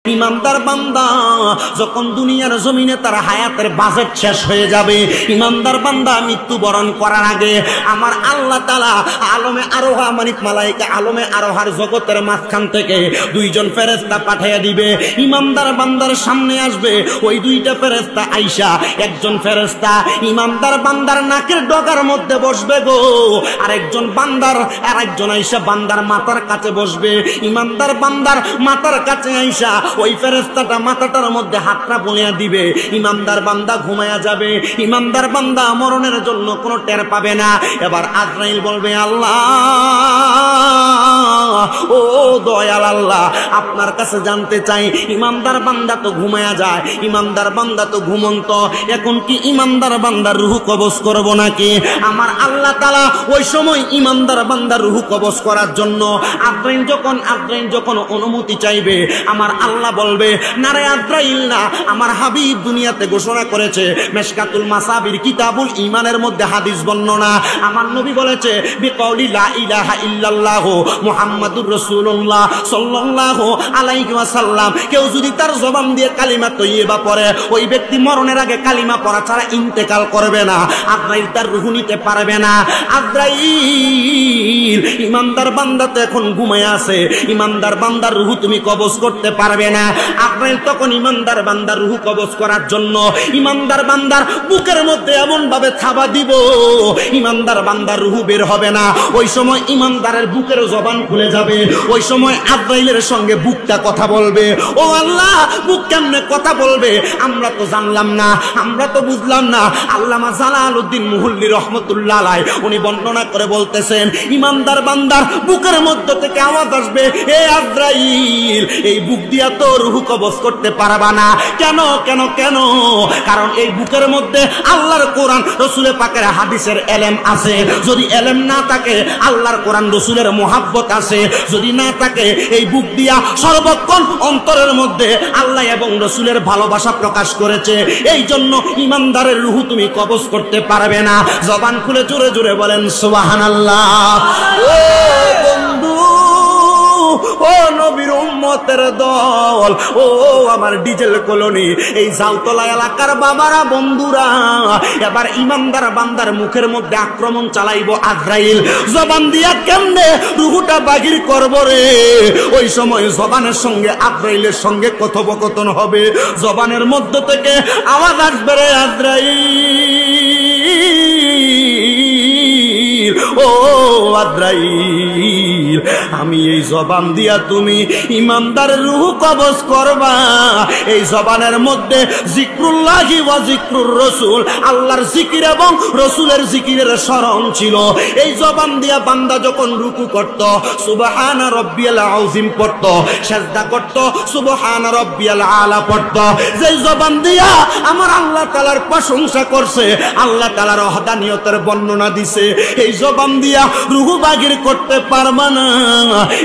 ইমানদার বান্দা যখন দুনিয়ার জমিনে তার হায়াতের বাজেট শেষ হয়ে যাবে, ইমানদার বান্দা মৃত্যুবরণ করার আগে আমার আল্লাহ তাআলা আলমে আরোহা মানিক মালায়েকা আলমে আরোহার জগতের মাঝখান থেকে দুইজন ফেরেশতা পাঠিয়ে দিবে। ইমানদার বান্দার সামনে আসবে ওই দুইটা ফেরেশতা আইসা, একজন ফেরেশতা ইমানদার বান্দার নাকের ডগার মধ্যে বসবে গো, আরেকজন বান্দার আরেকজন আইসা বান্দার মাথার কাছে বসবে। ইমানদার বান্দার মাথার কাছে আইসা ওই ফেরেশতাটা মাথাটার মধ্যে হাতটা বুলিয়ে দিবে। ইমানদার বান্দা ঘুমায়া যাবে, ইমানদার বান্দা মরণের জন্য কোনো টের পাবে না। এবার আজরাইল বলবে, আল্লাহ ও দয়াল আল্লাহ, আপনার কাছে জানতে চাই, ইমানদার বান্দা তো ঘুমায়া যায়, ইমানদার বান্দা তো ঘুমন্ত, এখন কি ইমানদার বান্দার রূহ কবজ করব নাকি? আমার আল্লাহ তাআলা ওই সময় ইমানদার বান্দার রূহ কবজ করার জন্য আজরাইল যখন অনুমতি চাইবে, আমার আল্লাহ বলবে, না রে আজরাইল না, আমার হাবিব দুনিয়াতে ঘোষণা করেছে, মিশকাতুল মাসাবির কিতাবুল ঈমানের মধ্যে হাদিস বর্ণনা, আমার নবী বলেছে, বিকাউলি লা ইলাহা ইল্লাল্লাহ মুহাম্মাদুর রাসূলুল্লাহ সাল্লাল্লাহু আলাইহি ওয়াসাল্লাম, কেউ যদি তার জবান দিয়ে কালিমা তৈয়বা পড়ে, ওই ব্যক্তি মরণের আগে কালিমা পড়া ছাড়া ইন্তেকাল করবে না, আজরাইল তার রূহ নিতে পারবে না। আজরাইল, ইমানদার বান্দা তো এখন ঘুমায় আছে, ইমানদার বান্দার রূহ তুমি কবজ করতে পারবে না। আজরাইল তখন ইমানদার বান্দার রূহ কবজ করার জন্য ইমানদার বান্দার বুকের মধ্যে এমন ভাবে থাবা দিব, ইমানদার বান্দার রূহ বের হবে না। ওই সময় ইমানদারের বুকের জবান খুলে যাবে, ওই সময় আজরাইলের সঙ্গে বুকটা কথা বলবে। ও আল্লাহ, বুক কেমনে কথা বলবে? আমরা তো জানলাম না, আমরা তো বুঝলাম না। আল্লামা জালালউদ্দিন মুহুল্লি রহমতুল্লাহ আলাইহি উনি বর্ণনা করে বলতেছেন, ইমানদার বান্দার বুকের মধ্য থেকে আওয়াজ আসবে, এ আজরাইল, এই বুক দিয়া তো রূহ কবজ করতে পারবা না। কেন কেন কেন? কারণ এই বুকের মধ্যে আল্লাহর কোরআন রাসূলের পাকের হাদিসের এলেম আছে। যদি এলেম না থাকে, আল্লাহর কোরআন রাসূলের মুহাব্বত আছে যদি না থাকে, এই বুক দিয়া সর্বক্ষণ অন্তরের মধ্যে আল্লাহ এবং রাসূলের ভালোবাসা প্রকাশ করেছে। এই জন্য ইমানদারের রূহ তুমি কবজ করতে পারবে না। জবান খুলে জোরে জোরে বলেন সুবহানাল্লাহ। ও বন্ধু, ও নবীর উম্মতের দল, ও আমার ডিজেল কলোনি, এই জাউতলা এলাকার বাবারা বন্ধুরা, এবার ইমানদার বান্দার মুখের মধ্যে আক্রমণ চালাইব আজরাইল। জবান দিয়া কেমনে রূহটা বাহির করব রে? ওই সময় জবানের সঙ্গে আজরাইলের সঙ্গে কথোপকথন হবে, জবানের মধ্য থেকে আওয়াজ আসবে, রে আজরাইল, ও আজরাইল, আমি এই জবান দিয়া তুমি ইমানদারের রূহ কবজ করবা। এই জবানের মধ্যে জিক্রুল্লাহি ওয়া জিক্রুর রাসূল, আল্লাহর জিকির এবং রাসূলের জিকিরের স্মরণ ছিল। এই জবান দিয়া বান্দা যখন রুকু করত, সুবহানা রাব্বিয়াল আযীম পড়ত, সিজদা করত, সুবহানা রাব্বিয়াল আলা পড়ত। যেই জবান দিয়া আমার আল্লাহ তাআলার প্রশংসা করছে, আল্লাহ তাআলার ওহদানিয়তের বর্ণনা দিছে, এই জবান দিয়া রূহ বাহির করতে পারবা না।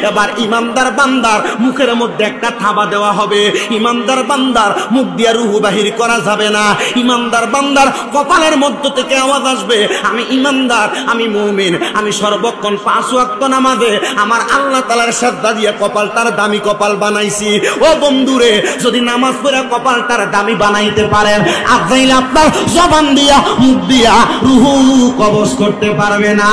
এবার ইমানদার বান্দার মুখের মধ্যে একটা থাবা দেওয়া হবে, ইমানদার বান্দার মুখ দিয়া রূহ বাহির করা যাবে না। ইমানদার বান্দার কপালের মধ্য থেকে আওয়াজ আসবে, আমি ইমানদার, আমি মুমিন, আমি সর্বক্ষণ 5 ওয়াক্ত নামাজে আমার আল্লাহ তাআলার সিজদা দিয়ে কপালটার দামি কপাল বানাইছি। ও বন্ধুরে, যদি নামাজ পড়ে কপালটার দামি বানাইতে পারেন, আজরাইল আপনার জবান দিয়া মুখ দিয়া রূহ কবজ করতে পারবে না।